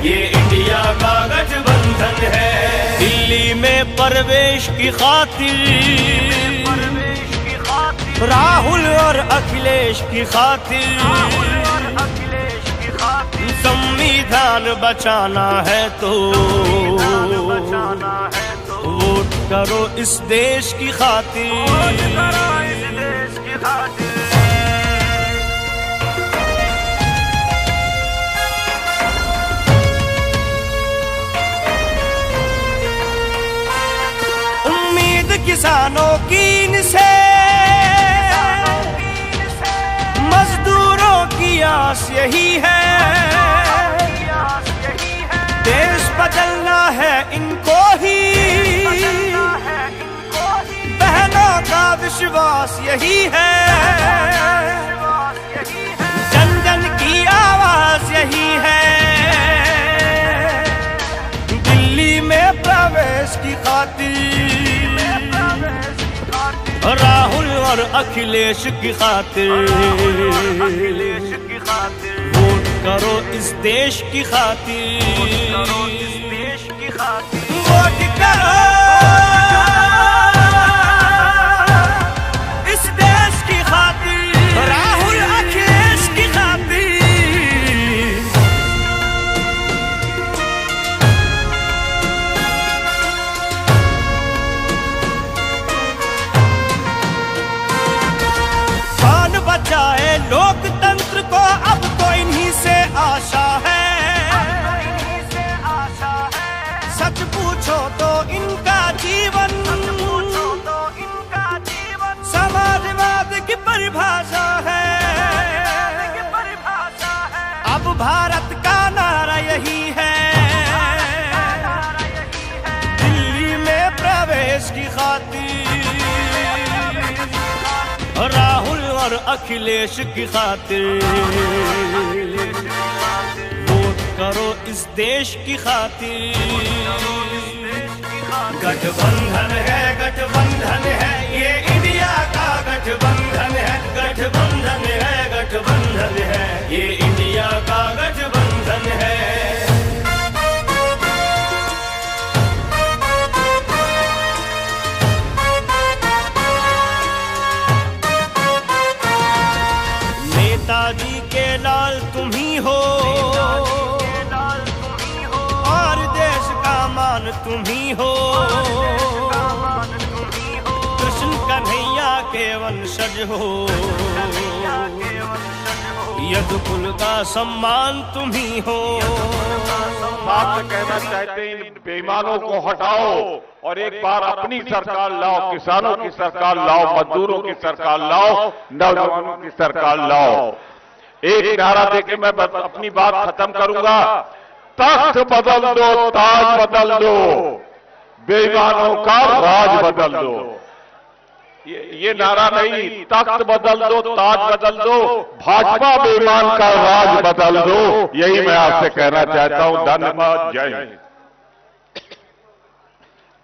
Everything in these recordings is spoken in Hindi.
ये इंडिया का गठबंधन है। दिल्ली में प्रवेश की खातिर राहुल और अखिलेश की खातिर संविधान बचाना है तो वोट करो इस देश की खातिर। उम्मीद किसानों की इनसे, मजदूरों की आस यही है। देश बदलना है इनको ही, बहनों का विश्वास यही है। जन जन की आवाज यही है। दिल्ली में प्रवेश की खातिर राहुल और अखिलेश की खातिर वोट करो इस देश की खातिर। वोट करो इस देश की खातिर, राहुल अखिलेश की खातिर। बचाए लोकतंत्र को अब तो इन्हीं से आशा है। सच पूछो तो इनका जीवन समाजवाद की परिभाषा है। अब भारत का नारा यही है। दिल्ली में प्रवेश की खातिर राहुल और अखिलेश की खातिर वोट करो इस देश की खातिर। गठबंधन है ये इंडिया का गठबंधन है। गठबंधन है ये इंडिया का गठबंधन है। नेताजी के लाल तुम ही हो और देश का मान तुम ही हो। कृष्ण कन्हैया के वंशज हो, यदुकुल का सम्मान तुम ही हो। बात कहना चाहते हैं, इन बेईमानों को हटाओ और एक बार अपनी सरकार लाओ। किसानों की सरकार लाओ, मजदूरों की सरकार लाओ, नौजवानों की सरकार लाओ। एक नारा देके मैं अपनी बात खत्म करूंगा। तख्त बदल दो, ताज बदल दो, बेईमानों का राज बदल दो। ये नारा नहीं, तख्त बदल दो, ताज बदल दो, भाजपा बेईमान का राज बदल दो। यही मैं आपसे कहना चाहता हूं। धन्यवाद, जय हिंद।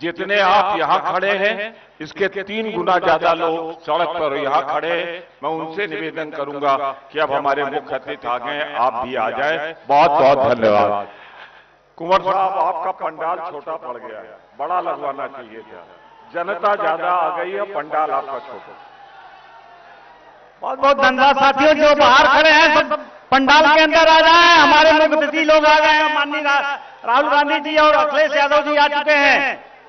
जितने आप यहां खड़े हैं इसके 3 गुना ज्यादा लोग सड़क पर यहां खड़े हैं। मैं उनसे निवेदन करूंगा कि अब हमारे मुख्य अतिथि आ गए, आप भी आ जाए। बहुत बहुत धन्यवाद। कुंवर साहब, आपका पंडाल छोटा पड़ गया है, बड़ा लगवाना चाहिए था। जनता ज्यादा आ गई है, पंडाल आपका छोटा। बहुत बहुत धन्यवाद साथियों। जो बाहर खड़े हैं सब पंडाल के अंदर आ जाएं। हमारे मुख्य अतिथि लोग आ गए हैं। माननीय राहुल गांधी जी और अखिलेश यादव जी आ चुके हैं।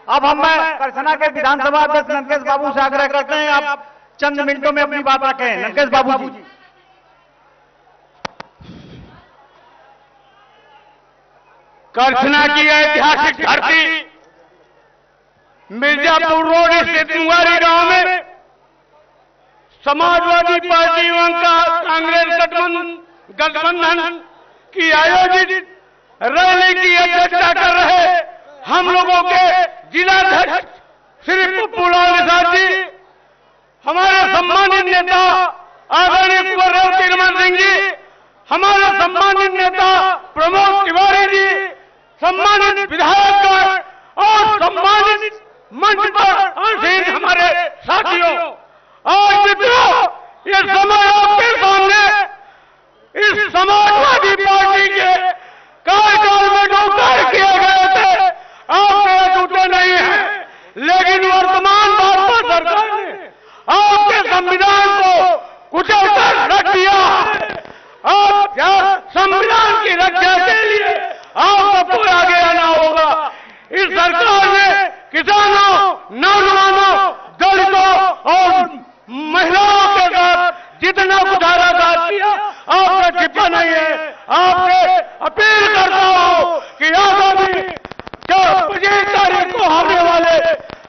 अब हम करसना के विधानसभा अध्यक्ष नंदकेश बाबू से आग्रह करते हैं, आप चंद मिनटों में अपनी बात रखें। नंदकेश बाबू जी। करसना की ऐतिहासिक धरती मिर्जापुर रोड स्थित मुंगारी गांव में समाजवादी पार्टी का कांग्रेस गठबंधन की आयोजित रैली की अध्यक्षता कर रहे हम लोगों के जिलाध्यक्ष श्री पप्पूलाल निषाद जी, हमारे सम्मानित नेता आदरणीय कुंवर रमन सिंह जी, हमारे सम्मानित नेता प्रमोद तिवारी जी, सम्मानित विधायक और सम्मानित मंच पर आसीन हमारे साथियों, आज मित्रों, ये समय आपके सामने इस समाजवादी पार्टी के कार्यकाल में नौजवानों, दलितों और महिलाओं के साथ जितना कुठाराघात किया, आपने छिपा नहीं है। आपसे अपील करता हूं कि आगामी 25 तारीख को होने वाले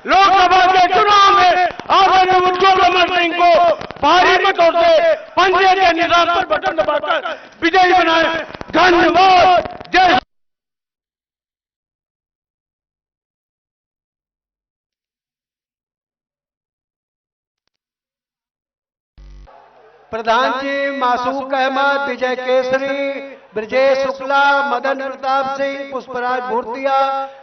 लोकसभा के चुनाव में आदरणीय उज्ज्वल रमन सिंह को भारी मतों से पंजे के निशान पर बटन दबाकर विजयी बनाए। धन्यवाद। जय प्रधान जी मासूक अहमद, विजय केसरी, ब्रजेश शुक्ला, मदन प्रताप सिंह, पुष्पराज भूर्तिया,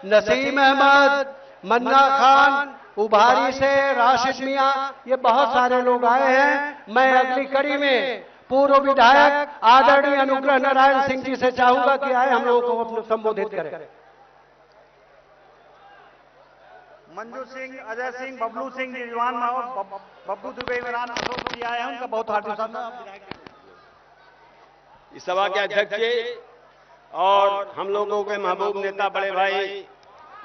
नसीम अहमद, मन्ना खान, उभारी से राशिद मियां, ये बहुत सारे लोग आए हैं। मैं अगली कड़ी में पूर्व विधायक आदरणीय अनुग्रह नारायण सिंह जी से चाहूंगा कि आए हम लोगों को अपने संबोधित करें। मंजू सिंह, अजय सिंह, बबलू सिंह, रिजवान माहौल, बब्बू दुबे, इमरान अशोक जी आए हैं, उनका बहुत हार्दिक स्वागत। इस सभा के अध्यक्ष जी और हम लोगों के महबूब नेता बड़े भाई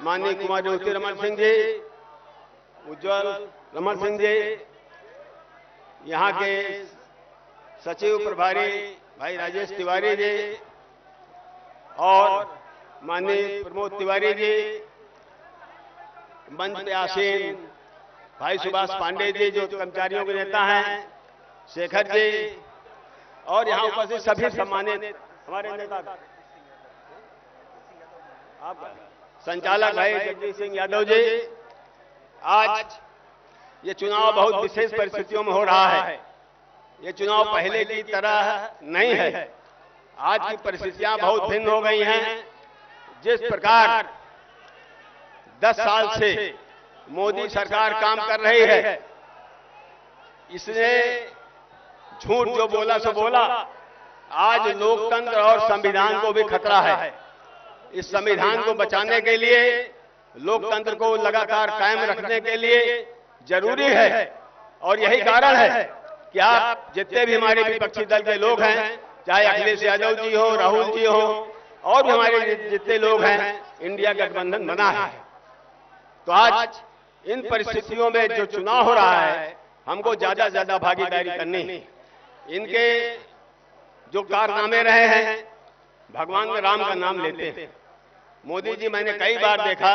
माननीय कुमार ज्योति रमन सिंह जी, उज्ज्वल रमन सिंह जी, यहाँ के सचिव प्रभारी भाई राजेश तिवारी जी और माननीय प्रमोद तिवारी जी, मंच पे आसीन भाई सुभाष पांडे जी जो कर्मचारियों के नेता हैं, शेखर जी और यहाँ उपस्थित सभी सम्मानित हमारे नेता, आप संचालक भाई जगदीश सिंह यादव जी। आज ये चुनाव बहुत विशेष परिस्थितियों में हो रहा है। ये चुनाव पहले की तरह नहीं है। आज की परिस्थितियां बहुत भिन्न हो गई हैं। जिस प्रकार 10 साल से मोदी सरकार काम कर रही है, इसने झूठ जो बोला सो बोला। आज लोकतंत्र और संविधान को भी खतरा है। इस संविधान को बचाने के लिए, लोकतंत्र को लगातार कायम रखने के लिए जरूरी है और यही कारण है कि आप जितने भी हमारे विपक्षी दल के लोग हैं, चाहे अखिलेश यादव जी हो, राहुल जी हो और भी हमारे जितने लोग हैं, इंडिया गठबंधन बना है। तो आज इन परिस्थितियों में जो चुनाव हो रहा है, हमको ज्यादा से ज्यादा भागीदारी करनी है। इनके जो कारनामे रहे हैं, भगवान में राम का नाम लेते हैं। मोदी जी मैंने कई बार देखा,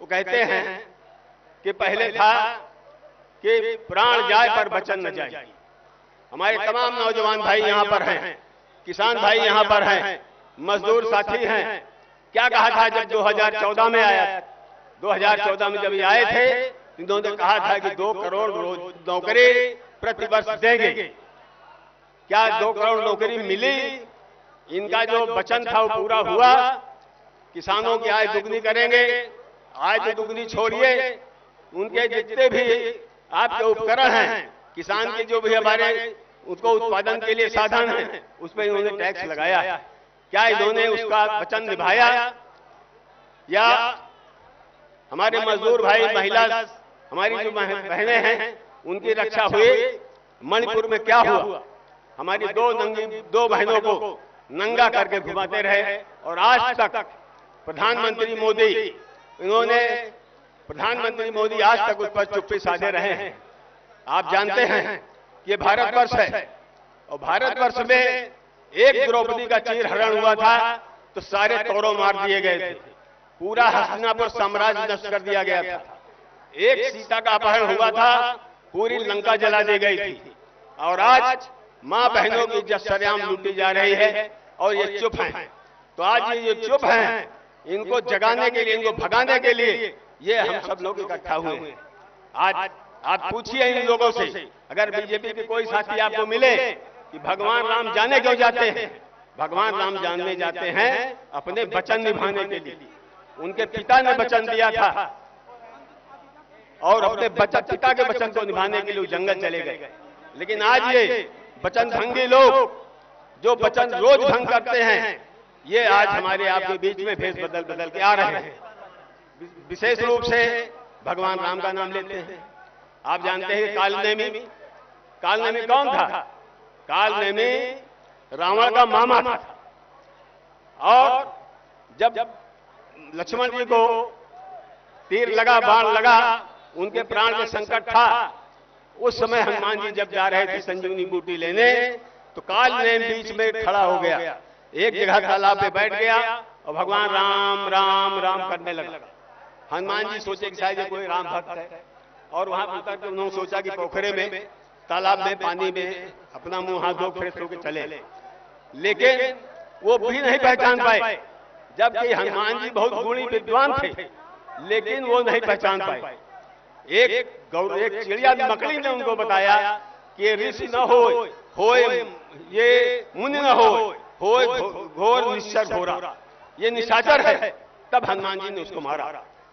वो कहते हैं कि पहले था कि प्राण जाए पर वचन न जाए। हमारे तमाम नौजवान भाई यहाँ पर हैं, किसान भाई यहाँ पर हैं, मजदूर साथी हैं। क्या कहा था जब 2014 में आया? 2014 में जब ये आए थे, इन्होंने कहा था कि 2 करोड़ नौकरी प्रति वर्ष देंगे। क्या 2 करोड़ नौकरी मिली? इनका जो वचन था वो पूरा हुआ। किसानों की आय दुगनी करेंगे। आय तो दुगनी छोड़िए, उनके जितने भी आपके उपकरण हैं, किसान के जो भी हमारे उसको उत्पादन के लिए साधन हैं, उस पर इन्होंने टैक्स लगाया। क्या इन्होंने उसका वचन निभाया? या हमारे मजदूर भाई, महिला, हमारी जो बहनें हैं, उनकी रक्षा हुई? मणिपुर में क्या हुआ? हमारी 2 बहनों को नंगा करके घुमाते रहे और आज तक प्रधानमंत्री मोदी आज तक उस पर चुप्पी साधे रहे हैं। आप जानते हैं कि ये भारतवर्ष है और भारतवर्ष में एक द्रौपदी का चीर हरण हुआ था तो सारे तोड़ों मार दिए गए थे। पूरा हस्तिनापुर साम्राज्य नष्ट कर दिया गया था। एक सीता का अपहरण हुआ था, पूरी लंका जला दी गई थी। और आज मां बहनों की इज्जत सरेआम लूटी जा रही है और ये चुप हैं। तो आज ये चुप हैं, इनको जगाने के लिए, इनको भगाने के लिए ये हम सब लोग इकट्ठा हुए हैं। आज आप पूछिए इन लोगों से, अगर बीजेपी के कोई साथी आपको मिले कि भगवान राम जाने क्यों जाते हैं? भगवान राम जानने जाते हैं अपने वचन निभाने के लिए। उनके पिता ने वचन दिया था और अपने पिता के वचन को निभाने के लिए जंगल चले गए। लेकिन आज ये वचन भंगी लोग जो वचन रोज भंग करते हैं, ये आज हमारे आपके बीच में भेष बदल के आ रहे हैं। विशेष रूप से भगवान राम का नाम लेते हैं। आप जानते हैं कालनेमी कौन था? कालनेमी रावण का मामा था। और जब लक्ष्मण जी को तीर लगा, बाण लगा, उनके प्राण में संकट था, उस समय हनुमान जी जब जा रहे थे संजीवनी बूटी लेने, तो काल नेम बीच में खड़ा हो गया, एक जगह तालाब पे बैठ गया और भगवान राम राम राम करने लगा। हनुमान जी सोचे कि शायद ये कोई राम भक्त है, और वहां पर उतर के उन्होंने सोचा कि पोखरे में, तालाब में, पानी में अपना मुंह हाथ धो फ्रेश होकर चले, लेकिन वो भी नहीं पहचान पाए, जबकि हनुमान जी बहुत गुणी विद्वान थे, लेकिन वो नहीं पहचान पाए। एक चिड़िया मकड़ी ने उनको बताया कि ये ऋषि न होए ये मुनि न होए घोर निश्चर हो रहा, ये निशाचर है। तब हनुमान जी ने उसको मारा।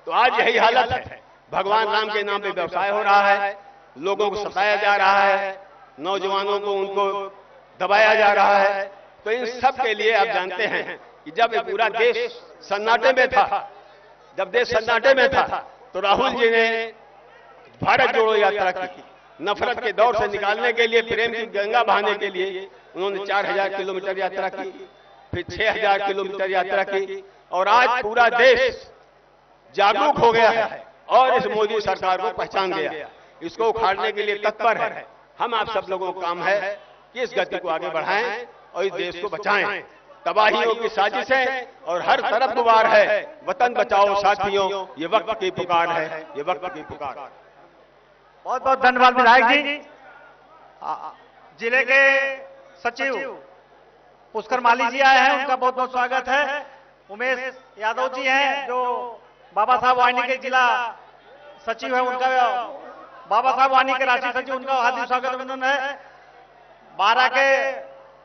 तो आज यही हालत है, भगवान राम के नाम पे व्यवसाय हो रहा है, लोगों को सताया जा रहा है, नौजवानों को उनको दबाया जा रहा है। तो इन सब के लिए आप जानते हैं कि जब पूरा देश सन्नाटे में था, जब देश सन्नाटे में था, तो राहुल जी ने भारत जोड़ो यात्रा की, नफरत के दौर से निकालने के लिए, प्रेम की गंगा बहाने के लिए उन्होंने 4000 किलोमीटर यात्रा की, फिर 6000 किलोमीटर यात्रा की, और आज पूरा देश जागरूक हो गया है और इस मोदी सरकार को पहचान गया, इसको उखाड़ने के लिए तत्पर है। हम आप सब लोगों का काम है कि इस गति को आगे बढ़ाएं और इस देश को बचाएं। तबाहियों की साजिशें और हर तरफ गुबार है, वतन बचाओ साथियों, ये वक्त की पुकार है, ये वक्त की पुकार। बहुत बहुत धन्यवाद विधायक जी। जिले के सचिव पुष्कर माली जी आए हैं, उनका बहुत बहुत स्वागत है। उमेश यादव जी हैं जो बाबा साहब वाहिनी के जिला सचिव है, उनका बाबा साहब वाहिनी के राष्ट्रीय सचिव, उनका हार्दिक स्वागत अभिनंदन है। बारा के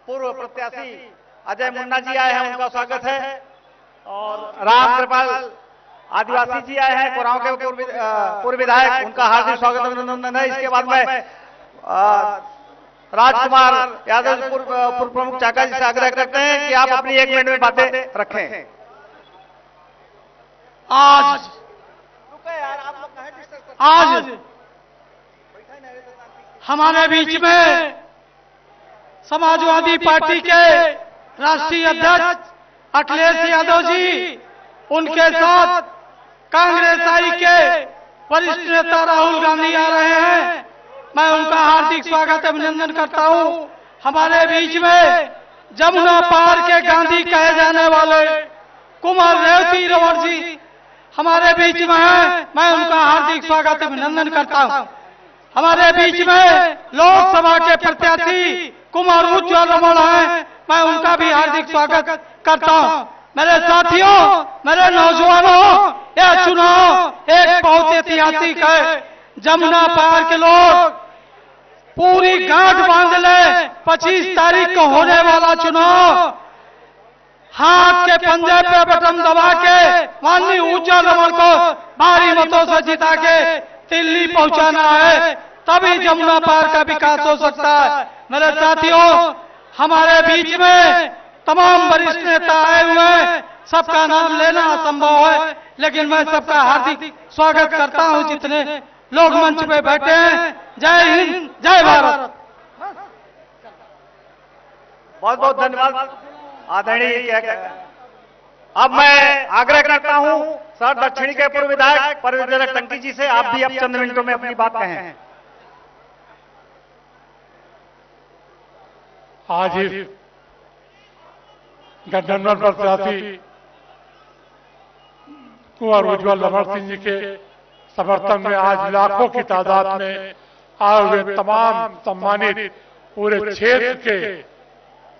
पूर्व प्रत्याशी अजय मुन्ना जी आए हैं, उनका स्वागत है। और राम कृपाल आदिवासी जी आए हैं, कोरांव के पूर्व विधायक, उनका हार्दिक स्वागत अभिनंदन है। इसके बाद में राजकुमार यादव पूर्व प्रमुख चाका जी से आग्रह करते हैं कि आप अपनी 1 मिनट में बातें रखें। आज हमारे बीच में समाजवादी पार्टी के राष्ट्रीय अध्यक्ष अखिलेश यादव जी, उनके साथ कांग्रेस आई के वरिष्ठ नेता राहुल गांधी आ रहे हैं। मैं उनका हार्दिक स्वागत अभिनंदन करता हूं। हमारे बीच में जमुना पार के गांधी कहे जाने वाले कुमार रेवती रवर जी हमारे बीच में हैं, मैं उनका हार्दिक स्वागत अभिनंदन करता हूं। हमारे बीच में लोकसभा के प्रत्याशी कुमार उज्ज्वल रमण हैं, मैं उनका भी हार्दिक स्वागत करता हूं। मेरे साथियों, मेरे नौजवानों, यह चुनाव एक बहुत ऐतिहासिक है। जमुना पार के लोग पूरी गांठ बांध ले, 25 तारीख को होने वाला चुनाव हाथ के पंजे पे बटन दबा के माननीय उज्ज्वल रमण को भारी मतों से जिता के दिल्ली पहुंचाना है, तभी जमुना पार का विकास हो सकता है। मेरे साथियों, हमारे बीच में तमाम वरिष्ठ नेता आए हुए हैं, सबका नाम लेना असंभव है, लेकिन मैं सबका हार्दिक स्वागत करता हूं जितने लोग मंच पे बैठे हैं। जय हिंद, जय भारत। बहुत बहुत धन्यवाद आदरणीय। अब मैं आग्रह करता हूं सर दक्षिणी के पूर्व विधायक परविंदर टंकी जी से, आप भी अब चंद मिनटों में अपनी बात कहें। आज इस गठबंधन प्रत्याशी कुंवर उज्ज्वल रमण सिंह जी के समर्थन में आज लाखों की तादाद में आए हुए तमाम सम्मानित पूरे क्षेत्र के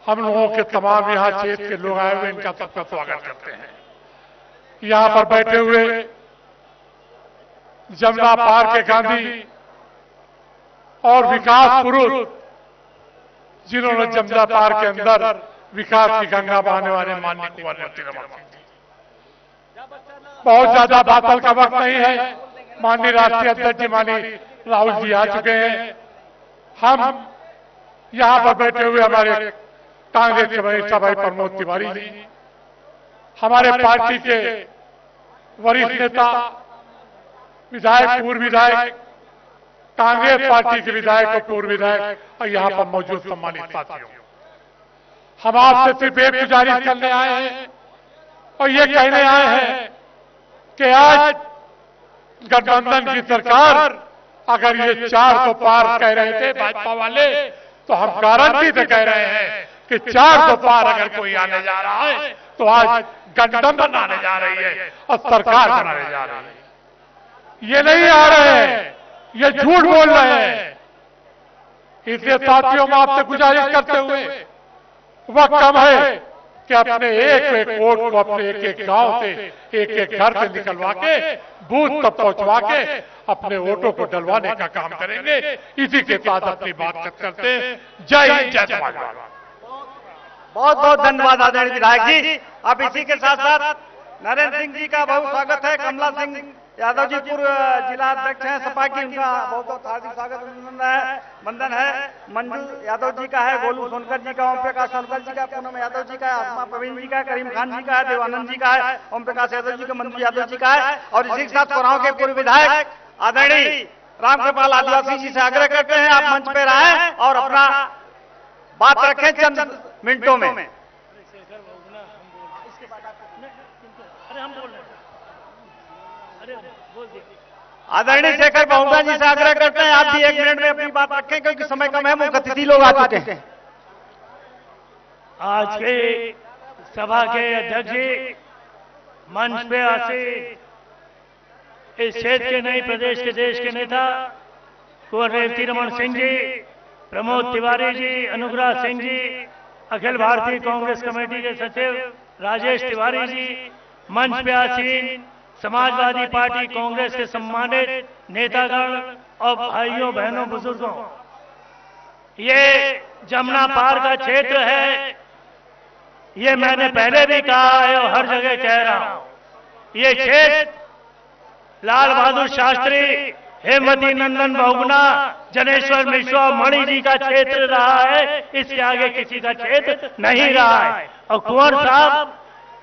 हम लोगों के तमाम यहाँ क्षेत्र के लोग आए हुए, इनका सबका स्वागत करते हैं। यहाँ पर बैठे हुए जमुना पार के गांधी और विकास पुरुष, जिन्होंने जमुना पार के अंदर विकास की गंगा बहाने वाले माननीय कुंवर रेवती रमण सिंह जी। बहुत ज्यादा बातल का वक्त नहीं है, माननीय राष्ट्रीय अध्यक्ष जी माननीय राहुल जी आ चुके हैं। हम यहाँ पर बैठे हुए हमारे कांग्रेस के वरिष्ठ भाई प्रमोद तिवारी जी, हमारे पार्टी के वरिष्ठ नेता, विधायक, पूर्व विधायक, कांग्रेस पार्टी के विधायक और पूर्व विधायक, और यहाँ पर मौजूद सम्मानित साथियों, हम आपसे सिर्फ एक गुजारिश करने आए हैं और ये कहने आए हैं कि आज गठबंधन की सरकार अगर ये 400 पार कह रहे थे भाजपा वाले, तो हम गारंटी से कह रहे हैं कि 400 पार अगर कोई आने जा रहा है तो आज गठबंधन आने जा रही है और सरकार बनाने जा रही है। ये नहीं आ रहे हैं, ये झूठ बोल रहे हैं। इसलिए साथियों में आपसे गुजारिश करते हुए वक्त कम है कि अपने एक एक वोट को अपने एक एक गांव से, एक एक घर से निकलवा के बूथ तक पहुंचवा के अपने वोटों को डलवाने का काम करेंगे। इसी के साथ अपनी बात करते हैं। जय हिंद, जय समाजवाद। बहुत बहुत धन्यवाद आदरणीय विधायक जी। अब इसी के साथ साथ नरेंद्र सिंह जी का बहुत स्वागत है। कमला सिंह यादव जी पूर्व जिला अध्यक्ष हैं सपा की, उनका बहुत बहुत हार्दिक स्वागत वंदन है। मंजू यादव जी का है, गोलू सोनकर जी का, ओम प्रकाश सोनकर जी का, पूनम यादव जी का है, आसमा प्रवीण जी का है, करीम खान जी का है, देवानंद जी का है, ओम प्रकाश यादव जी का, मंजू यादव जी का है। और इसी के साथ कोराव के पूर्व विधायक आदरणीय रामकृपाल आदिवासी जी से आग्रह करते हैं आप मंच पे रहें और अपना बात रखें चंद मिनटों में। आदरणीय शेखर बहुगुणा जी से आग्रह करते हैं आप भी 1 मिनट में अपनी बात रखें क्योंकि समय कम है, मुख्य अतिथि लोग आ चुके हैं। आज के सभा के अध्यक्ष जी, मंच पे आसे इस क्षेत्र के नहीं प्रदेश के देश के नेता कुंवर रेवती रमन सिंह जी, प्रमोद तिवारी जी, अनुग्रह सिंह जी, अखिल भारतीय कांग्रेस कमेटी के सचिव राजेश तिवारी जी, मंच पे आसीन समाजवादी पार्टी कांग्रेस के सम्मानित नेतागण और भाइयों बहनों बुजुर्गों, ये जमुना पार का क्षेत्र है। ये मैंने पहले भी कहा है और हर जगह कह रहा हूं। ये क्षेत्र लाल बहादुर शास्त्री, हेमवती नंदन बहुगुणा, जनेश्वर मिश्रा, मणि जी का क्षेत्र रहा है। इसके आगे किसी का क्षेत्र नहीं रहा है। और कुंवर साहब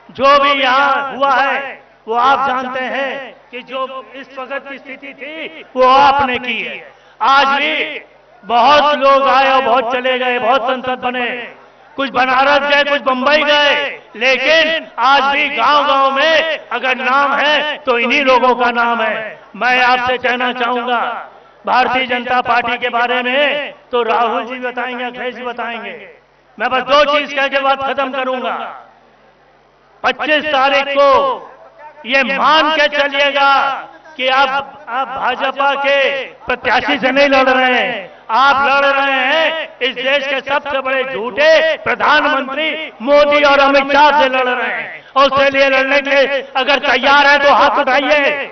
जो भी यहाँ हुआ है वो आप जानते हैं कि जो इस वक्त की स्थिति थी वो आपने की है। आज भी बहुत लोग आए और बहुत चले गए, बहुत संसद बने, कुछ बनारस गए, कुछ बंबई गए, लेकिन आज भी गांव-गांव में अगर नाम है तो इन्हीं लोगों का नाम है। मैं आपसे कहना चाहूंगा भारतीय जनता पार्टी के बारे में तो राहुल जी बताएंगे, अखिलेश जी बताएंगे। मैं बस 2 चीज कह के बात खत्म करूंगा। 25 तारीख को ये मान के चलिएगा कि आप भाजपा के प्रत्याशी से नहीं लड़ रहे हैं, आप लड़ रहे हैं इस देश के सबसे बड़े झूठे प्रधानमंत्री मोदी और अमित शाह से लड़ रहे हैं। और उसके लिए लड़ने के अगर तैयार है तो हाथ उठाइए।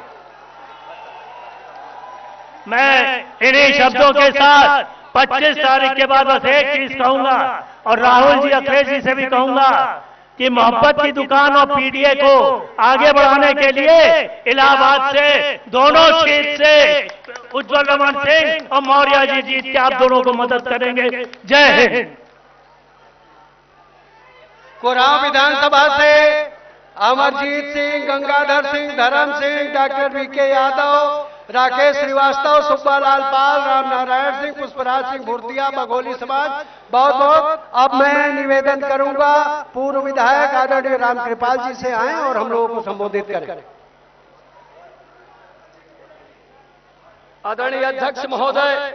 मैं इन्हीं शब्दों के साथ 25 तारीख के बाद बस एक चीज कहूंगा और राहुल जी, अखिलेश जी से भी कहूंगा कि मोहब्बत की दुकान और पीडीए को आगे बढ़ाने के लिए इलाहाबाद से दोनों सीट से उज्जवल रमन सिंह और मौर्य जी जीत के आप दोनों को मदद करेंगे। जय हिंद। कोराव विधानसभा से अमरजीत सिंह, गंगाधर सिंह, धर्म सिंह, डॉक्टर वीके यादव, राकेश श्रीवास्तव, सुब्बालाल पाल, रामनारायण सिंह, पुष्पराज सिंह भूर्तिया, बघोली समाज, बहुत बहुत। अब मैं निवेदन करूंगा पूर्व विधायक आदरणीय रामकृपाल जी से आए और हम लोगों को संबोधित करें। आदरणीय अध्यक्ष महोदय,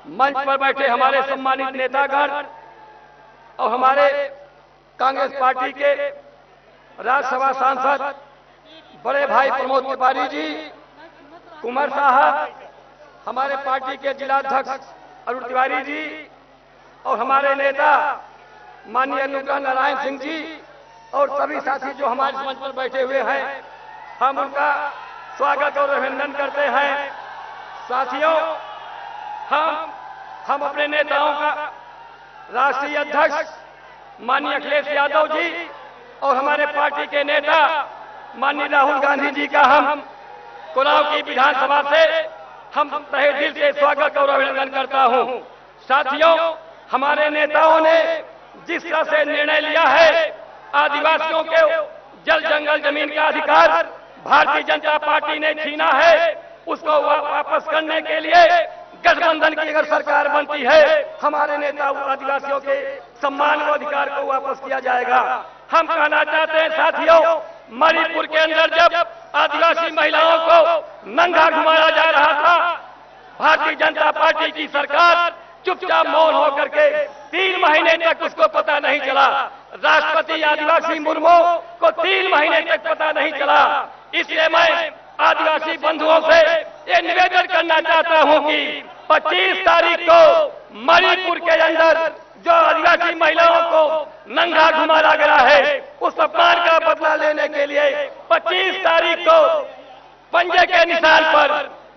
मंच पर बैठे हमारे सम्मानित नेतागण और हमारे कांग्रेस पार्टी के राज्यसभा सांसद बड़े भाई प्रमोद तिवारी जी, कुमार साहब, हमारे पार्टी के जिलाध्यक्ष अरुण तिवारी जी और हमारे नेता माननीय अनुग्रह नारायण सिंह जी और सभी साथी जो हमारे मंच पर बैठे हुए हैं, हम उनका स्वागत और अभिनंदन करते हैं। साथियों, हम अपने नेताओं का राष्ट्रीय अध्यक्ष माननीय अखिलेश यादव जी और हमारे पार्टी के नेता माननीय राहुल गांधी जी का हम कोराव की विधानसभा से हम तहे दिल से स्वागत और अभिनंदन करता हूं। साथियों, हमारे नेताओं ने जिस तरह से निर्णय लिया है आदिवासियों के जल जंगल जमीन का अधिकार भारतीय जनता पार्टी ने छीना है, उसको वापस करने के लिए गठबंधन की अगर सरकार बनती है, हमारे नेता आदिवासियों के सम्मान और अधिकार को वापस किया जाएगा। हम कहना चाहते हैं साथियों, मणिपुर के अंदर जब आदिवासी महिलाओं को नंगा घुमाया जा रहा था। भारतीय जनता पार्टी की सरकार चुपचाप मौन होकर के 3 महीने तक उसको पता नहीं चला। राष्ट्रपति आदिवासी मुर्मू को 3 महीने तक पता नहीं चला। इसलिए मैं आदिवासी बंधुओं से ये निवेदन करना चाहता हूं कि 25 तारीख को मणिपुर के अंदर जो आदिवासी महिलाओं को नंगा घुमाया गया है, उस अपमान का बदला लेने के लिए 25 तारीख को पंजे के निशान पर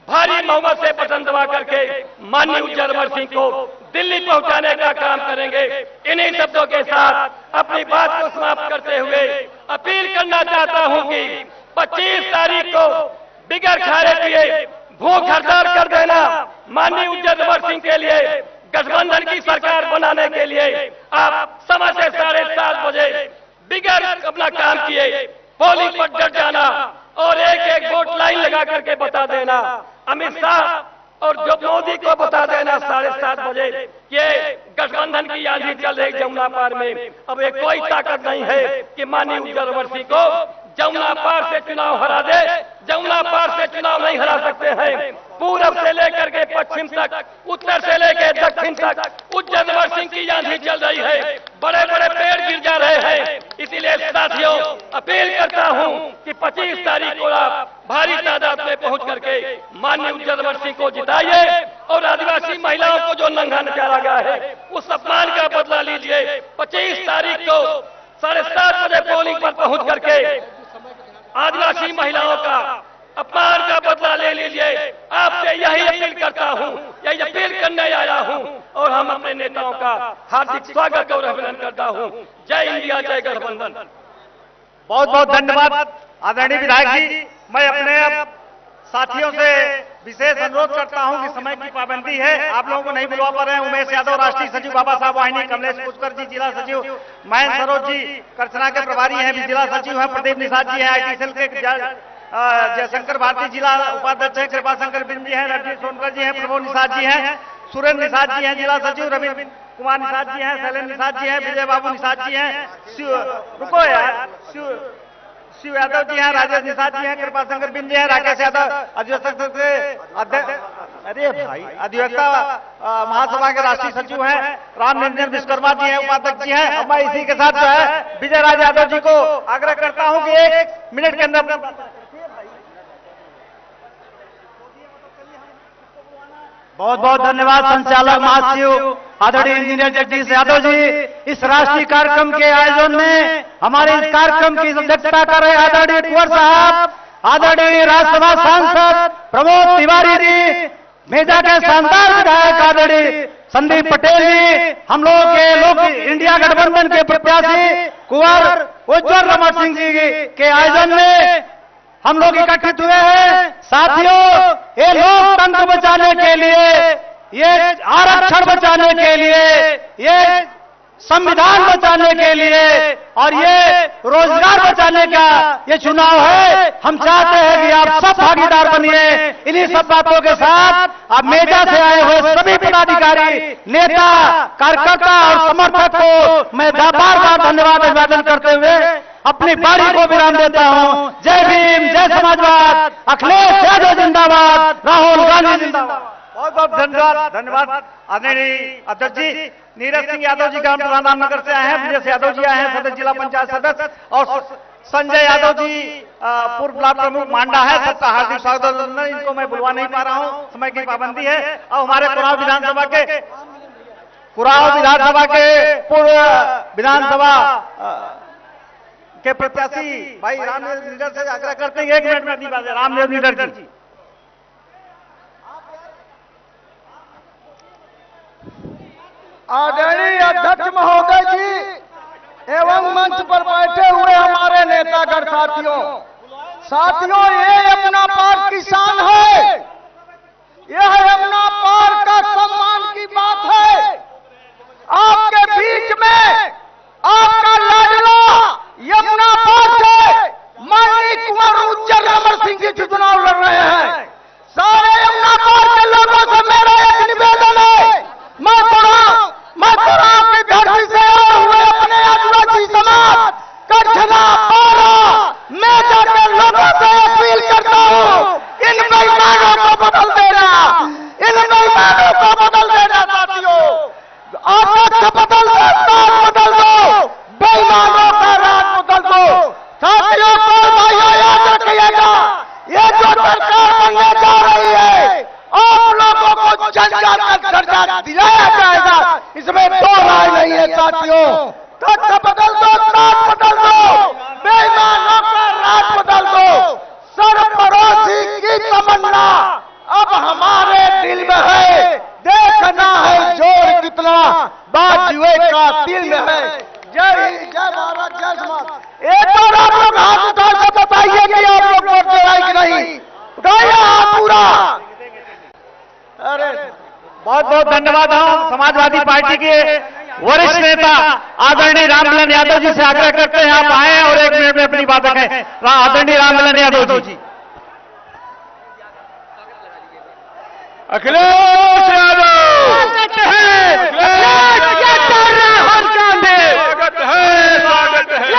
भारी बहुमत से बटन दबा करके माननीय उज्जवल अमर सिंह को दिल्ली पहुंचाने का काम करेंगे। इन्हीं शब्दों के साथ अपनी बात को समाप्त करते हुए अपील करना चाहता हूं कि 25 तारीख को बिगर खाए पिए भूख हड़ताल कर देना। माननीय उज्जवल अमर सिंह के लिए गठबंधन की सरकार बनाने के लिए आप समय से 7:30 बजे बिगर अपना काम किए पोलिंग पर डट जाना और एक वोट लाइन लगा करके बता देना। अमित शाह और जो मोदी को बता देना 7:30 बजे ये गठबंधन की आंधी चल रही जमुना पार में, अब एक कोई ताकत नहीं है कि माननीय उज्जवल अमर सिंह को जमुना पार से चुनाव हरा दे। जमुना पार से चुनाव नहीं हरा सकते हैं। पूरब से लेकर के पश्चिम तक, उत्तर से लेकर दक्षिण तक उज्जवल अमर सिंह की आंधी चल रही है। बड़े बड़े पेड़ गिर जा रहे हैं। इसीलिए साथियों अपील करता हूं कि 25 तारीख को आप भारी तादाद में पहुंच करके माननीय उज्जवल अमर सिंह को जिताइए और आदिवासी महिलाओं को जो नंगा नचारा गया है उस अपमान का बदला लीजिए। 25 तारीख को 7:30 बजे पोलिंग पर पहुंच करके आदिवासी महिलाओं का अपमान का बदला ले लीजिए। आपसे यही अपील करता हूं, यही अपील करने आया हूं और हम अपने नेताओं का हार्दिक स्वागत और अभिनंदन करता हूं। जय इंडिया, जय गठबंधन। बहुत बहुत धन्यवाद आदरणीय विधायक जी। मैं अपने साथियों से विशेष अनुरोध करता हूं कि समय की पाबंदी है, आप लोगों को नहीं बुलवा पा रहे हैं। उमेश यादव राष्ट्रीय सचिव, बाबा साहब वाहिनी, कमलेश पुष्कर जी जिला सचिव, महेंद्र सरोज जी करछना के प्रभारी हैं, जिला सचिव हैं, प्रदीप निषाद जी हैं, IT सेल के जयशंकर भारती जिला उपाध्यक्ष हैं, कृपा शंकर बिंद जी हैं, रणजीत सोनकर जी हैं, प्रभु निषाद जी हैं, सुरेंद्र निषाद जी हैं जिला सचिव, रविंद्र कुमार निषाद जी हैं, शैलेंद्र निषाद जी हैं, विजय बाबू निषाद जी हैं, शिव यादव जी हैं, राजेश निषाद जी हैं, कृपा शंकर बिंद जी हैं, राकेश यादव अधिवक्ता महासभा के राष्ट्रीय सचिव हैं, राम निरंजन विश्वकर्मा जी हैं, उपाध्यक्ष जी हैं। अब मैं इसी के साथ जो है विजय राज यादव जी को आग्रह करता हूं कि 1 मिनट के अंदर। बहुत बहुत धन्यवाद संचालक महासचिव आदरणीय इंजीनियर जगदीश यादव जी। इस राष्ट्रीय कार्यक्रम के आयोजन में हमारे इस कार्यक्रम की अध्यक्षता कर रहे आदरणीय कुंवर साहब, आदरणीय राज्यसभा सांसद प्रमोद तिवारी जी, मेजा के शानदार विधायक आदरणीय संदीप पटेल जी, हम लोग के लोग इंडिया गठबंधन के प्रत्याशी कुंवर उज्जवल अमर सिंह जी के आयोजन में हम लोग इकट्ठित हुए हैं। साथियों, ये लोकतंत्र बचाने के लिए, ये आरक्षण बचाने के लिए, ये संविधान बचाने के लिए और ये रोजगार बचाने का ये चुनाव है। हम चाहते हैं कि आप सब भागीदार बनिए। इन्हीं सब बातों के साथ आप मेजा से आए हुए सभी पदाधिकारी, नेता, कार्यकर्ता और समर्थक को मैं बार बार धन्यवाद अभिवादन करते हुए अपनी बारी को विराम देता हूं। जय भीम, जय समाजवाद, अखिलेश यादव जिंदाबाद, राहुल गांधी जिंदाबाद। बहुत बहुत धन्यवाद आदरणीय अध्यक्ष जी। नीरज सिंह यादव जी ग्राम प्रधान रामनगर से आए हैं, ब्रजेश यादव जी आए हैं सदस्य जिला पंचायत सदस्य, और संजय यादव जी पूर्व ब्लॉक प्रमुख मांडा है। सबका हार्दिक स्वागत। इनको मैं बुलवा नहीं पा रहा हूं, समय की पाबंदी है। और हमारे कुराव विधानसभा के पूर्व विधानसभा के प्रत्याशी भाई रामदेव लीडर से आग्रह करते हैं 1 मिनट में अपनी बात। रामदेव लीडर जी। आदरणीय अध्यक्ष महोदय जी एवं मंच पर बैठे हुए हमारे नेतागण साथियों, ये अपना पार किसान है, यह अपना पार का सम्मान की बात है। आपके बीच में आपका लाडला यमुना पार से माननीय कुंवर उज्जवल अमर सिंह जी चुनाव लड़ रहे हैं। सारे यमुना पार के लोगों से मेरा एक निवेदन है, मैं आपकी धरती से आए हुए अपने आदिवासी समाज करछना पारा मेजा के लोगों से अपील दर्जा दिलाया जाएगा, इसमें दो राय नहीं है साथियों। तख्त बदल दो, ताज बदल दो, बेईमानों का राज बदल दो। सरफरोशी की तमन्ना अब हमारे दिल में है, देखना है जोर कितना बाजुए का दिल में है। जय हिंद, जय भारत, जय समाज। एक बार आप लोग हाथ उठा के बताइए कि आप लोग वोट दे रहे कि नहीं। उठाइए हाथ पूरा। अरे बहुत बहुत धन्यवाद। हम समाजवादी पार्टी के वरिष्ठ नेता आदरणीय रामललन यादव जी से आग्रह करते हैं आप आए और 1 मिनट में अपनी बात रखें। आदरणीय रामललन यादव जी। अखिलेश यादव स्वागत है, स्वागत है, स्वागत है, स्वागत है,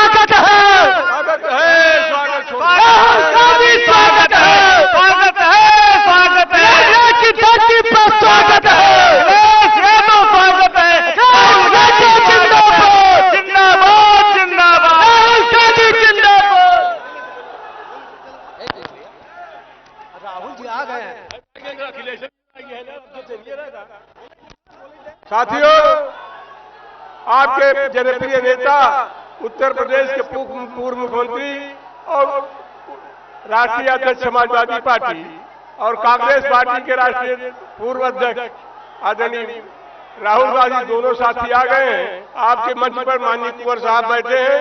स्वागत है, स्वागत राहुल गांधी स्वागत है, स्वागत है, स्वागत है, की धरती पर स्वागत है, यादव स्वागत है, राहुल गांधी जिंदाबाद, जिंदाबाद, जिंदाबाद, राहुल गांधी जिंदाबाद। राहुल जी आ गए हैं। साथियों, आपके जनप्रिय नेता उत्तर प्रदेश के पूर्व मुख्यमंत्री और राष्ट्रीय अध्यक्ष समाजवादी पार्टी और कांग्रेस पार्टी के राष्ट्रीय पूर्व अध्यक्ष आदरणीय राहुल गांधी दोनों साथी आ गए हैं। आपके मंच पर माननीय कुंवर साहब बैठे हैं,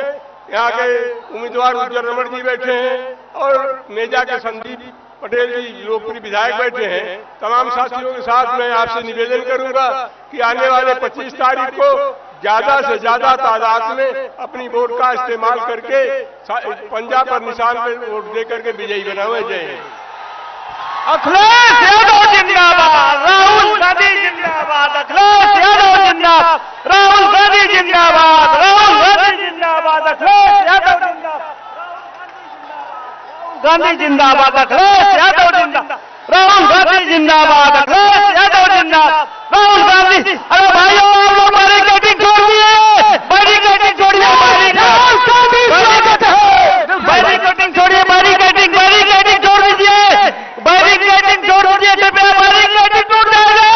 यहाँ के उम्मीदवार उज्जवल रमण जी बैठे हैं और मेजा के संदीप पटेल जी लोकप्रिय विधायक बैठे हैं। तमाम साथियों के साथ मैं आपसे निवेदन करूंगा कि आने वाले 25 तारीख को ज्यादा से ज्यादा तादाद में अपनी वोट का इस्तेमाल करके पंजा पर निशान पर वोट दे करके विजयी बनाए। जय हिंद। अखिलेश यादव जिंदाबाद, राहुल गांधी जिंदाबाद, अखिलेश यादव जिंदाबाद, राहुल गांधी जिंदाबाद, राहुल गांधी जिंदाबाद, अखिलेश यादव जिंदाबाद, गांधी जिंदाबाद, अखिलेश यादव जिंदाबाद, राहुल गांधी जिंदाबाद, अखिलेश यादव जिंदाबाद, राहुल गांधी। अरे भाइयों, आप लोग बैरिकेडिंग छोड़ दिए, बैरिकेडिंग छोड़िए, राहुल गांधी स्वागत है, बैरिकेडिंग छोड़िए, बैरिकेडिंग बैरिकेडिंग छोड़ दीजिए, बैरिकेडिंग छोड़ दीजिए, कृपया बैरिकेडिंग टूट जाएगा।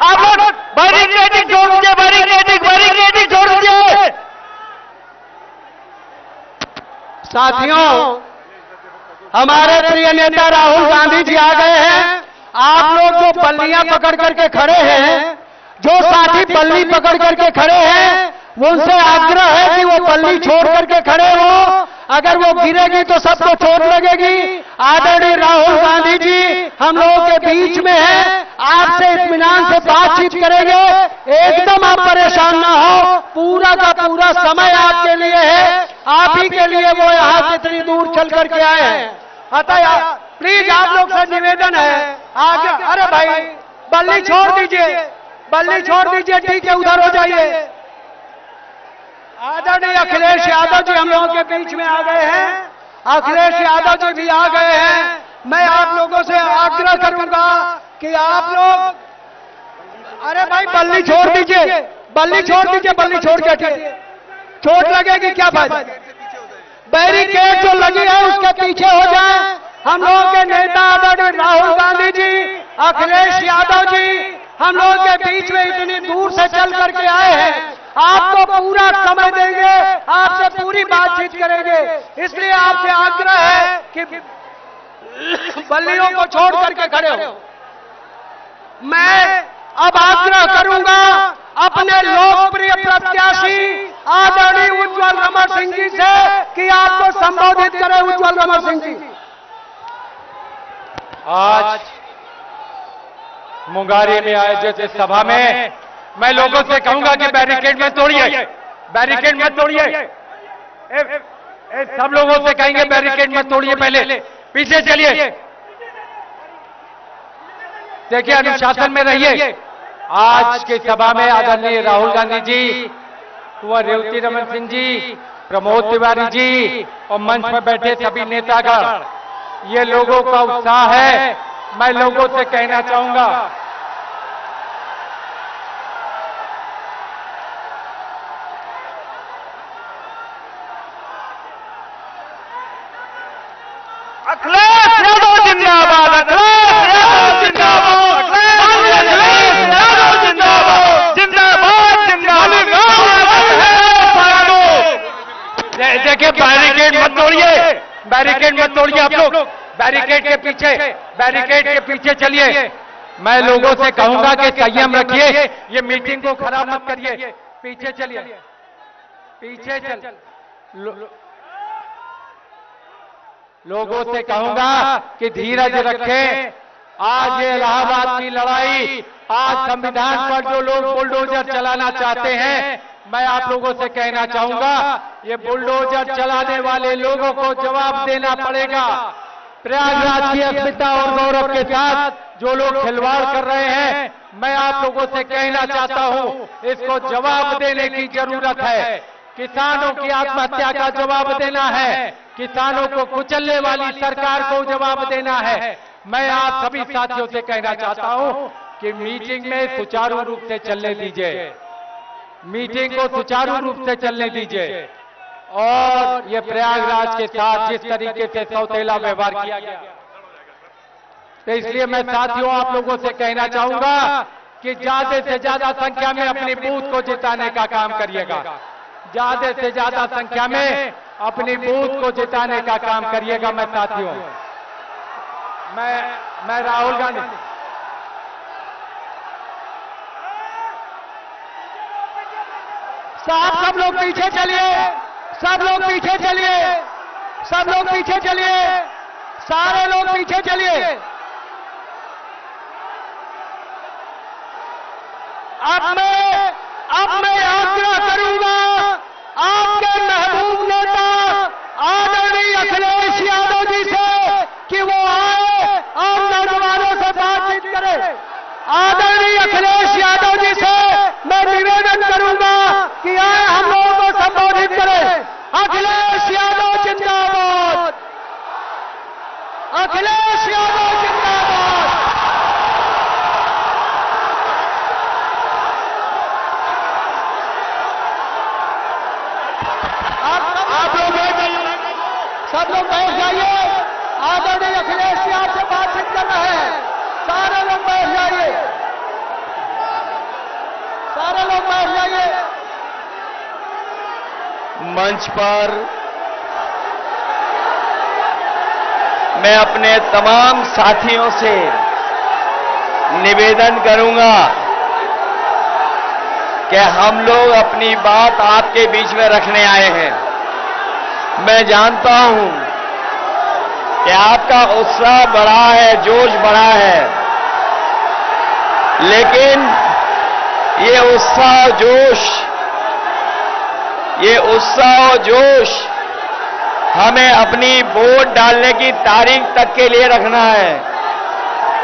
आप लोग बैरिकेडिंग छोड़ दीजिए, बैरिकेडिंग बैरिकेडिंग छोड़ दीजिए। साथियों, हमारे प्रिय नेता राहुल गांधी जी आ गए हैं। आप लोग जो बल्लियां पकड़ करके खड़े हैं, जो साथी बल्ली पकड़ करके खड़े हैं, वो उनसे आग्रह है कि वो बल्ली छोड़ करके खड़े हो। अगर वो गिरेगी तो सबको चोट लगेगी। आदरणीय राहुल गांधी जी हम लोगों के बीच में है, आपसे इत्मीनान से बातचीत करेंगे। एकदम आप परेशान ना हो, पूरा का पूरा समय आपके लिए है, आप ही के लिए वो यहाँ इतनी दूर चल करके आए हैं। अतः प्लीज आप लोग से निवेदन है आगे। अरे भाई, बल्ली छोड़ दीजिए, बल्ली छोड़ दीजिए, ठीक है, उधर हो जाइए। आदरणीय अखिलेश यादव जी हम लोगों के बीच में आ गए हैं, अखिलेश यादव जी भी आ गए हैं। मैं आप लोगों से आग्रह करूंगा कि आप लोग, अरे भाई बल्ली छोड़ दीजिए, बल्ली छोड़ दीजिए, बल्ली छोड़ के हटिए, चोट लगेगी क्या फायदा। बैरिकेड जो लगी है उसके पीछे हो जाए। हम लोगों के नेता आदरणीय राहुल गांधी जी, अखिलेश यादव जी हम लोगों के बीच में इतनी दूर से चल करके आए हैं। आपको पूरा समय देंगे, आपसे पूरी बातचीत करेंगे, इसलिए आपसे आग्रह है कि बल्लियों को छोड़ करके खड़े हो। मैं अब आग्रह करूंगा अपने लोकप्रिय प्रत्याशी आदरणीय उज्जवल रमण सिंह जी से कि आपको संबोधित करें। उज्जवल रमण सिंह जी। आज मुंगारी में आयोजित इस सभा में मैं लोगों से कहूंगा कि बैरिकेड मत तोड़िए, बैरिकेड मत तोड़िए। सब लोगों से कहेंगे बैरिकेड मत तोड़िए, पहले पीछे चलिए। देखिए, अनुशासन में रहिए। आज की सभा में आदरणीय राहुल गांधी जी, कुंवर रेवती रमन सिंह जी, प्रमोद तिवारी जी और मंच पर बैठे सभी नेतागण, ये लोगों का उत्साह है। मैं लोगों से कहना चाहूंगा, अखिलेश यादव जिंदाबाद, अखिलेश यादव जिंदाबाद, बैरिकेड के पीछे चलिए। मैं लोगों से कहूंगा कि संयम रखिए, ये मीटिंग को खराब मत करिए। पीछे चलिए, पीछे चल। लोगों से कहूंगा कि धीरज रखें। आज ये इलाहाबाद की लड़ाई, आज संविधान पर जो लोग बुलडोजर चलाना चाहते हैं, मैं आप लोगों से कहना चाहूंगा, ये बुलडोजर चलाने वाले लोगों को जवाब देना पड़ेगा। प्रयागराज की अस्मिता और गौरव के साथ जो लोग खिलवाड़ कर रहे हैं, मैं आप लोगों से कहना चाहता हूं, इसको जवाब देने की जरूरत है। किसानों की आत्महत्या का जवाब देना है, किसानों को कुचलने वाली सरकार को जवाब देना है। मैं आप सभी साथियों से कहना चाहता हूं कि मीटिंग में सुचारू रूप से चलने दीजिए, मीटिंग को सुचारू रूप से चलने दीजिए। और ये प्रयागराज के साथ जिस तरीके से सौतेला व्यवहार किया गया, तो इसलिए मैं साथियों आप लोगों से कहना चाहूंगा कि ज्यादा से ज्यादा संख्या में अपनी बूथ को जिताने का काम करिएगा। ज्यादा से ज्यादा संख्या में अपनी बूथ को जिताने का काम करिएगा। मैं साथियों, मैं राहुल गांधी, साहब सब लोग पीछे चलिए, सब लोग पीछे चलिए, सब लोग पीछे चलिए, सारे लोग पीछे चलिए। अब मैं आग्रह करूंगा आपके महबूब नेता आदरणीय अखिलेश यादव जी से कि वो आए और नौजवानों से बातचीत करें। आदरणीय अखिलेश यादव जी से मैं निवेदन करूंगा कि आए हम लोगों को संबोधित करें। अखिलेश यादव जिंदाबाद, अखिलेश यादव जिंदाबाद। सब लोग बैठ जाइए, आदरणीय अखिलेश जी आपसे बातचीत कर रहे हैं। सारे लोग बैठ जाइए, सारे लोग बैठ जाइए। मंच पर मैं अपने तमाम साथियों से निवेदन करूंगा कि हम लोग अपनी बात आपके बीच में रखने आए हैं। मैं जानता हूं कि आपका उत्साह बढ़ा है, जोश बढ़ा है, लेकिन ये उत्साह जोश हमें अपनी वोट डालने की तारीख तक के लिए रखना है।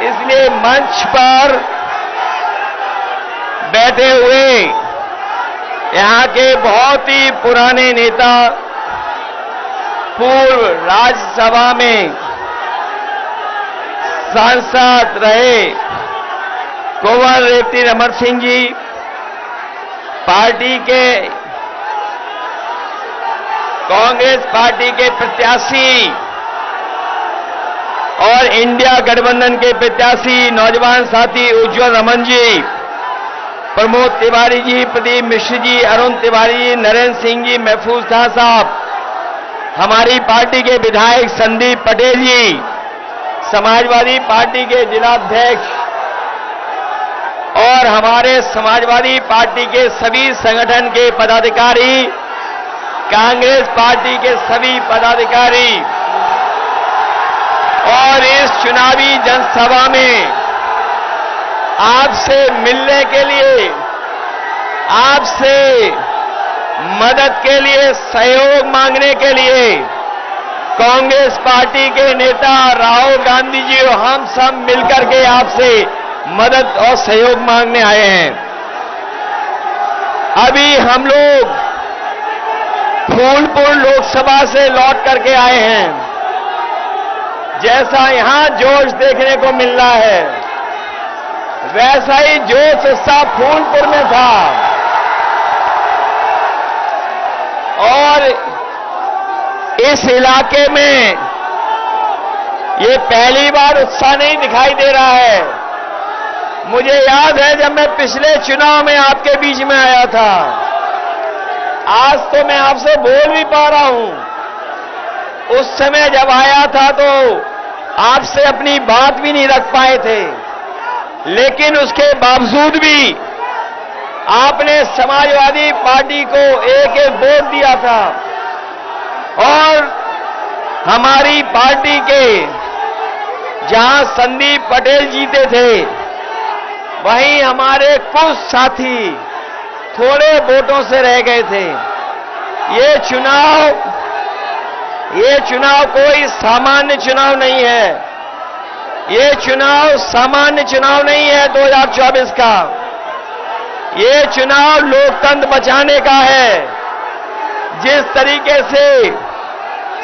इसलिए मंच पर बैठे हुए यहां के बहुत ही पुराने नेता, पूर्व राज्यसभा में सांसद रहे कुंवर रेवती रमन सिंह जी, पार्टी के कांग्रेस पार्टी के प्रत्याशी और इंडिया गठबंधन के प्रत्याशी नौजवान साथी उज्जवल रमन जी, प्रमोद तिवारी जी, प्रदीप मिश्र जी, अरुण तिवारी जी, नरेंद्र सिंह जी, महफूज खान साहब, हमारी पार्टी के विधायक संदीप पटेल जी, समाजवादी पार्टी के जिलाध्यक्ष और हमारे समाजवादी पार्टी के सभी संगठन के पदाधिकारी, कांग्रेस पार्टी के सभी पदाधिकारी, और इस चुनावी जनसभा में आपसे मिलने के लिए, आपसे मदद के लिए, सहयोग मांगने के लिए कांग्रेस पार्टी के नेता राहुल गांधी जी और हम सब मिलकर के आपसे मदद और सहयोग मांगने आए हैं। अभी हम लोग फूलपुर लोकसभा से लौट करके आए हैं। जैसा यहां जोश देखने को मिल रहा है, वैसा ही जोश उत्साह फूलपुर में था। और इस इलाके में ये पहली बार उत्साह नहीं दिखाई दे रहा है। मुझे याद है जब मैं पिछले चुनाव में आपके बीच में आया था, आज तो मैं आपसे बोल भी पा रहा हूं। उस समय जब आया था तो आपसे अपनी बात भी नहीं रख पाए थे, लेकिन उसके बावजूद भी आपने समाजवादी पार्टी को एक एक वोट दिया था और हमारी पार्टी के जहां संदीप पटेल जीते थे, वहीं हमारे कुछ साथी थोड़े वोटों से रह गए थे। ये चुनाव कोई सामान्य चुनाव नहीं है। ये चुनाव सामान्य चुनाव नहीं है 2024 का। ये चुनाव लोकतंत्र बचाने का है। जिस तरीके से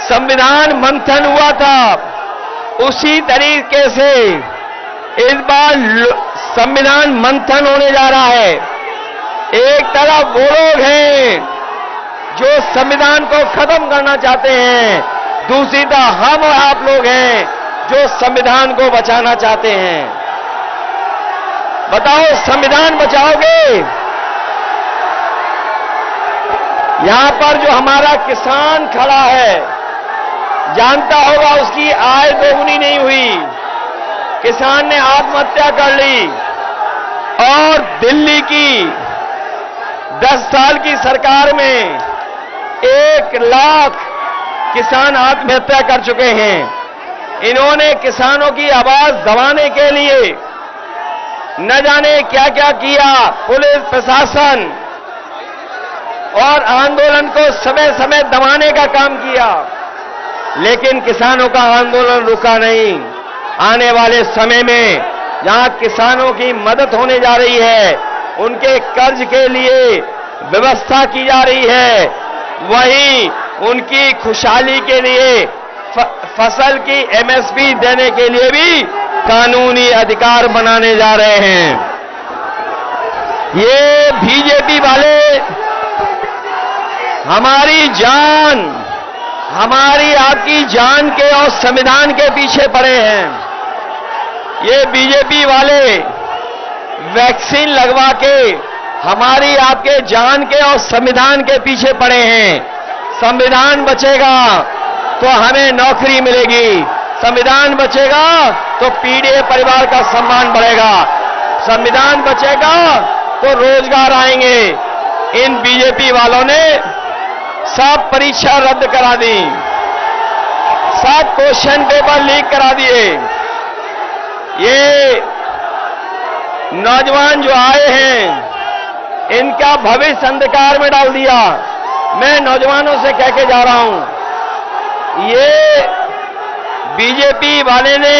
संविधान मंथन हुआ था, उसी तरीके से इस बार संविधान मंथन होने जा रहा है। एक तरफ वो लोग हैं जो संविधान को खत्म करना चाहते हैं, दूसरी तरफ हम और आप लोग हैं जो संविधान को बचाना चाहते हैं। बताओ, संविधान बचाओगे? यहां पर जो हमारा किसान खड़ा है, जानता होगा उसकी आय दोगुनी नहीं हुई। किसान ने आत्महत्या कर ली और दिल्ली की 10 साल की सरकार में 1 लाख किसान आत्महत्या कर चुके हैं। इन्होंने किसानों की आवाज दबाने के लिए न जाने क्या क्या किया। पुलिस प्रशासन और आंदोलन को समय समय दबाने का काम किया, लेकिन किसानों का आंदोलन रुका नहीं। आने वाले समय में जहां किसानों की मदद होने जा रही है, उनके कर्ज के लिए व्यवस्था की जा रही है, वहीं उनकी खुशहाली के लिए फसल की एमएसपी देने के लिए भी कानूनी अधिकार बनाने जा रहे हैं। ये बीजेपी वाले हमारी जान, हमारी आपकी जान के और संविधान के पीछे पड़े हैं। ये बीजेपी वाले वैक्सीन लगवा के हमारी आपके जान के और संविधान के पीछे पड़े हैं। संविधान बचेगा तो हमें नौकरी मिलेगी, संविधान बचेगा तो पीड़ित परिवार का सम्मान बढ़ेगा, संविधान बचेगा तो रोजगार आएंगे। इन बीजेपी वालों ने सब परीक्षा रद्द करा दी, सब क्वेश्चन पेपर लीक करा दिए। ये नौजवान जो आए हैं, इनका भविष्य अंधकार में डाल दिया। मैं नौजवानों से कह के जा रहा हूं, ये बीजेपी वाले ने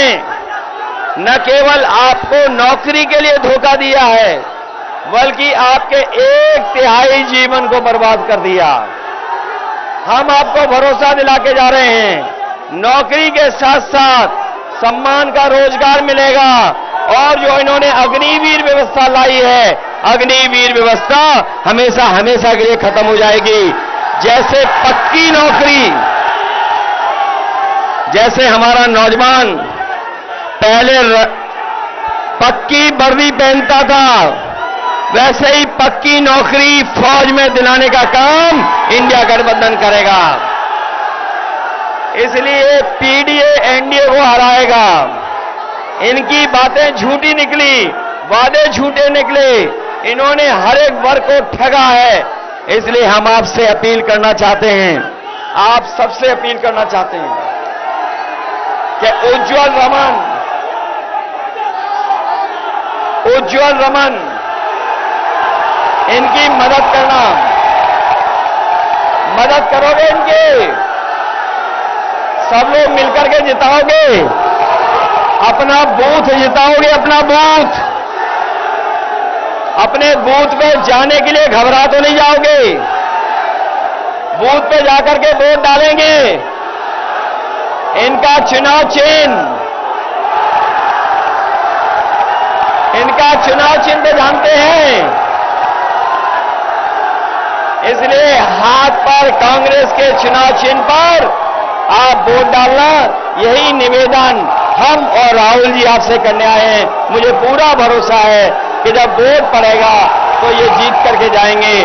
न केवल आपको नौकरी के लिए धोखा दिया है, बल्कि आपके 1/3 जीवन को बर्बाद कर दिया। हम आपको भरोसा दिला के जा रहे हैं, नौकरी के साथ साथ सम्मान का रोजगार मिलेगा। और जो इन्होंने अग्निवीर व्यवस्था लाई है, अग्निवीर व्यवस्था हमेशा हमेशा के लिए खत्म हो जाएगी। जैसे पक्की नौकरी, जैसे हमारा नौजवान पहले पक्की वर्दी पहनता था, वैसे ही पक्की नौकरी फौज में दिलाने का काम इंडिया गठबंधन करेगा। इसलिए पीडीए एनडीए को हराएगा। इनकी बातें झूठी निकली, वादे झूठे निकले, इन्होंने हर एक वर्ग को ठगा है। इसलिए हम आपसे अपील करना चाहते हैं, आप सबसे अपील करना चाहते हैं कि उज्जवल रमन इनकी मदद करना, मदद करोगे इनकी? सब लोग मिलकर के जिताओगे, अपना बूथ जिताओगे, अपना बूथ। अपने बूथ पे जाने के लिए घबरा तो नहीं जाओगे, बूथ पे जाकर के वोट डालेंगे। इनका चुनाव चिन्ह जानते हैं, इसलिए हाथ पर कांग्रेस के चुनाव चिन्ह पर आप वोट डालना, यही निवेदन हम और राहुल जी आपसे करने आए हैं। मुझे पूरा भरोसा है कि जब वोट पड़ेगा तो ये जीत करके जाएंगे।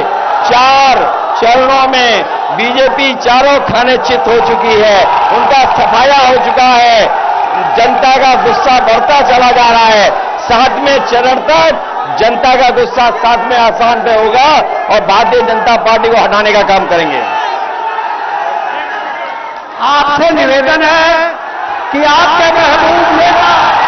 4 चरणों में बीजेपी चारों खाने चित हो चुकी है, उनका सफाया हो चुका है। जनता का गुस्सा बढ़ता चला जा रहा है। 7वें चरण तक जनता का गुस्सा 7वें आसान पे होगा और भारतीय जनता पार्टी को हटाने का काम करेंगे। आपसे निवेदन है कि आपके महबूब नेता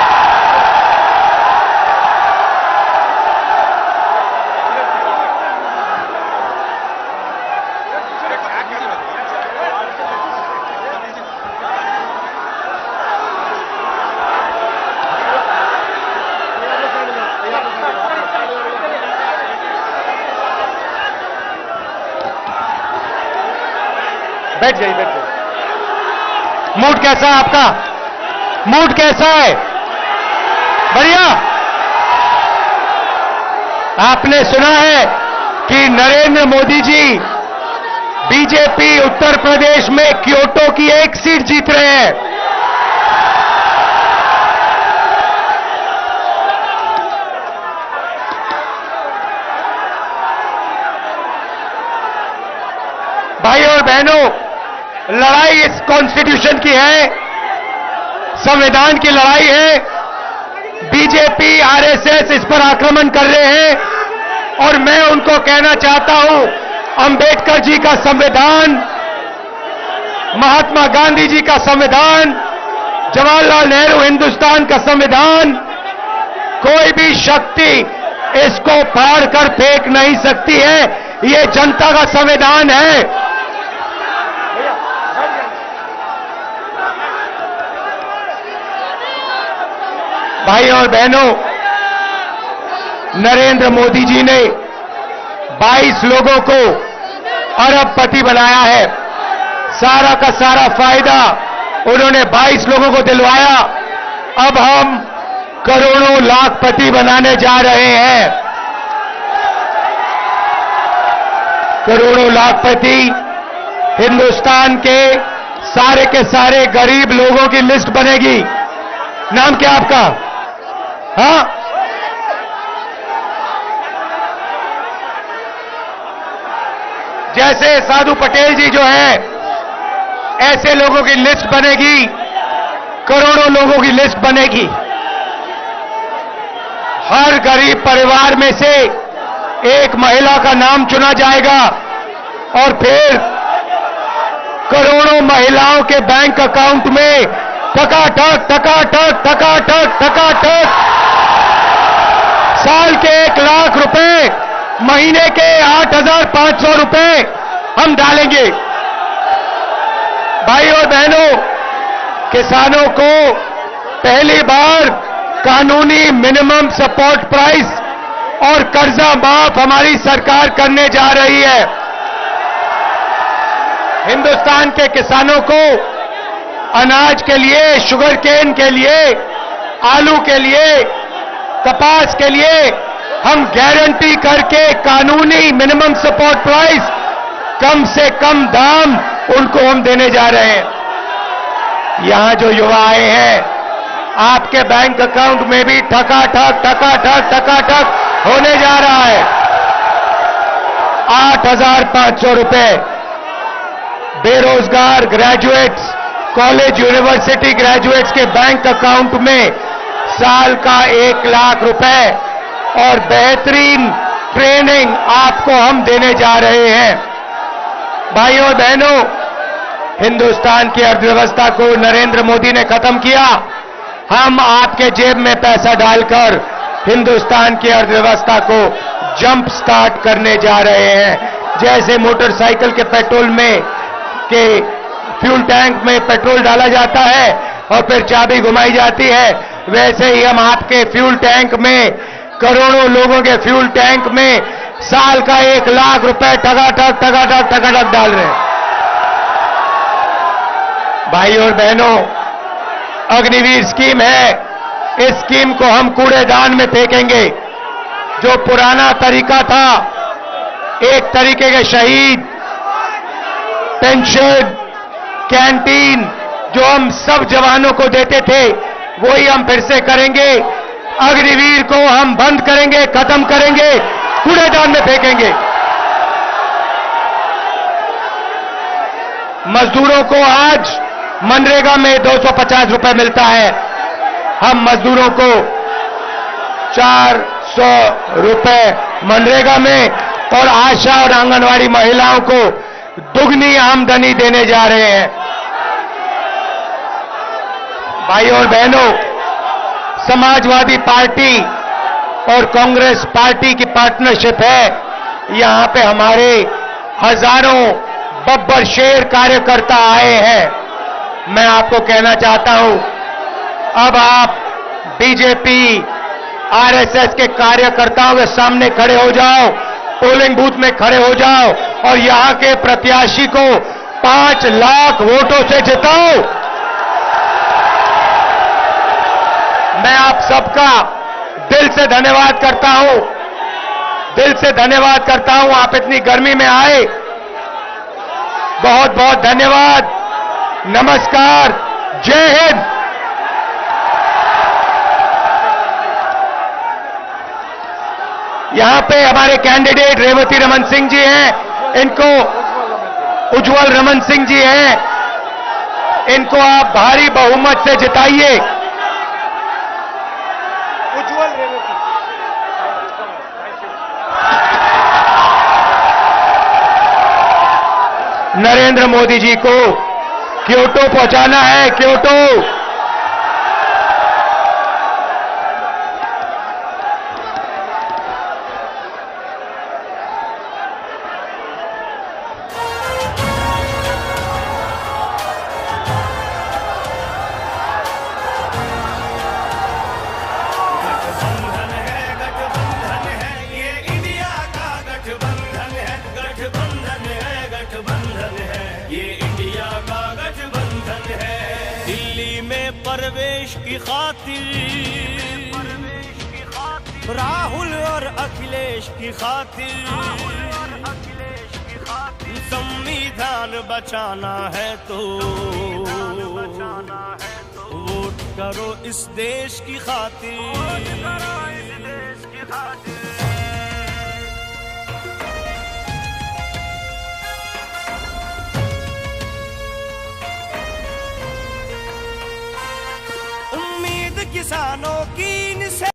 बैठ जाइए, बैठ जाइए। मूड कैसा है आपका? मूड कैसा है? बढ़िया। आपने सुना है कि नरेंद्र मोदी जी बीजेपी उत्तर प्रदेश में क्योटो की 1 सीट जीत रहे हैं। भाई और बहनों, लड़ाई इस कॉन्स्टिट्यूशन की है, संविधान की लड़ाई है। बीजेपी आरएसएस इस पर आक्रमण कर रहे हैं और मैं उनको कहना चाहता हूं, अंबेडकर जी का संविधान, महात्मा गांधी जी का संविधान, जवाहरलाल नेहरू हिंदुस्तान का संविधान, कोई भी शक्ति इसको फाड़ कर फेंक नहीं सकती है। ये जनता का संविधान है। भाई और बहनों, नरेंद्र मोदी जी ने 22 लोगों को अरबपति बनाया है। सारा का सारा फायदा उन्होंने 22 लोगों को दिलवाया। अब हम करोड़ों लाखपति बनाने जा रहे हैं। करोड़ों लाखपति हिंदुस्तान के सारे गरीब लोगों की लिस्ट बनेगी। नाम क्या आपका? हाँ, जैसे साधु पटेल जी जो हैं, ऐसे लोगों की लिस्ट बनेगी, करोड़ों लोगों की लिस्ट बनेगी। हर गरीब परिवार में से एक महिला का नाम चुना जाएगा और फिर करोड़ों महिलाओं के बैंक अकाउंट में टकाटक टकाटक टकाटक टकाटक साल के 1 लाख रुपए, महीने के 8,500 रुपए हम डालेंगे। भाई और बहनों, किसानों को पहली बार कानूनी मिनिमम सपोर्ट प्राइस और कर्जा माफ हमारी सरकार करने जा रही है। हिंदुस्तान के किसानों को अनाज के लिए, शुगर केन के लिए, आलू के लिए, कपास के लिए हम गारंटी करके कानूनी मिनिमम सपोर्ट प्राइस, कम से कम दाम उनको हम देने जा रहे हैं। यहां जो युवा आए हैं, आपके बैंक अकाउंट में भी ठकाठक ठकाठक ठकाठक होने जा रहा है। 8,500 रुपए बेरोजगार ग्रेजुएट्स, कॉलेज यूनिवर्सिटी ग्रेजुएट्स के बैंक अकाउंट में साल का 1 लाख रुपए और बेहतरीन ट्रेनिंग आपको हम देने जा रहे हैं। भाइयों और बहनों, हिंदुस्तान की अर्थव्यवस्था को नरेंद्र मोदी ने खत्म किया। हम आपके जेब में पैसा डालकर हिंदुस्तान की अर्थव्यवस्था को जंप स्टार्ट करने जा रहे हैं। जैसे मोटरसाइकिल के पेट्रोल में के फ्यूल टैंक में पेट्रोल डाला जाता है और फिर चाबी घुमाई जाती है, वैसे ही हम आपके फ्यूल टैंक में, करोड़ों लोगों के फ्यूल टैंक में साल का 1 लाख रुपए टकाटक टकाटक टकाटक डाल रहे हैं। भाई और बहनों, अग्निवीर स्कीम है, इस स्कीम को हम कूड़ेदान में फेंकेंगे। जो पुराना तरीका था, एक तरीके के शहीद, पेंशन, कैंटीन जो हम सब जवानों को देते थे, वही हम फिर से करेंगे। अग्निवीर को हम बंद करेंगे, खत्म करेंगे, कूड़ेदान में फेंकेंगे। मजदूरों को आज मनरेगा में 250 रुपए मिलता है, हम मजदूरों को 400 रुपए मनरेगा में और आशा और आंगनवाड़ी महिलाओं को दुगनी आमदनी देने जा रहे हैं। भाइयों और बहनों, समाजवादी पार्टी और कांग्रेस पार्टी की पार्टनरशिप है। यहां पे हमारे हजारों बब्बर शेर कार्यकर्ता आए हैं। मैं आपको कहना चाहता हूं, अब आप बीजेपी आरएसएस के कार्यकर्ताओं के सामने खड़े हो जाओ, पोलिंग बूथ में खड़े हो जाओ और यहां के प्रत्याशी को 5 लाख वोटों से जिताओ। मैं आप सबका दिल से धन्यवाद करता हूं, दिल से धन्यवाद करता हूं। आप इतनी गर्मी में आए, बहुत बहुत धन्यवाद। नमस्कार, जय हिंद। यहां पे हमारे कैंडिडेट रेवती रमन सिंह जी हैं, इनको उज्जवल रमन सिंह जी हैं, इनको आप भारी बहुमत से जिताइए। नरेंद्र मोदी जी को क्योटो पहुंचाना है, क्योटो। प्रवेश की खातिर राहुल और अखिलेश की खातिर संविधान बचाना है तो वोट करो इस देश की खातिर। किसानों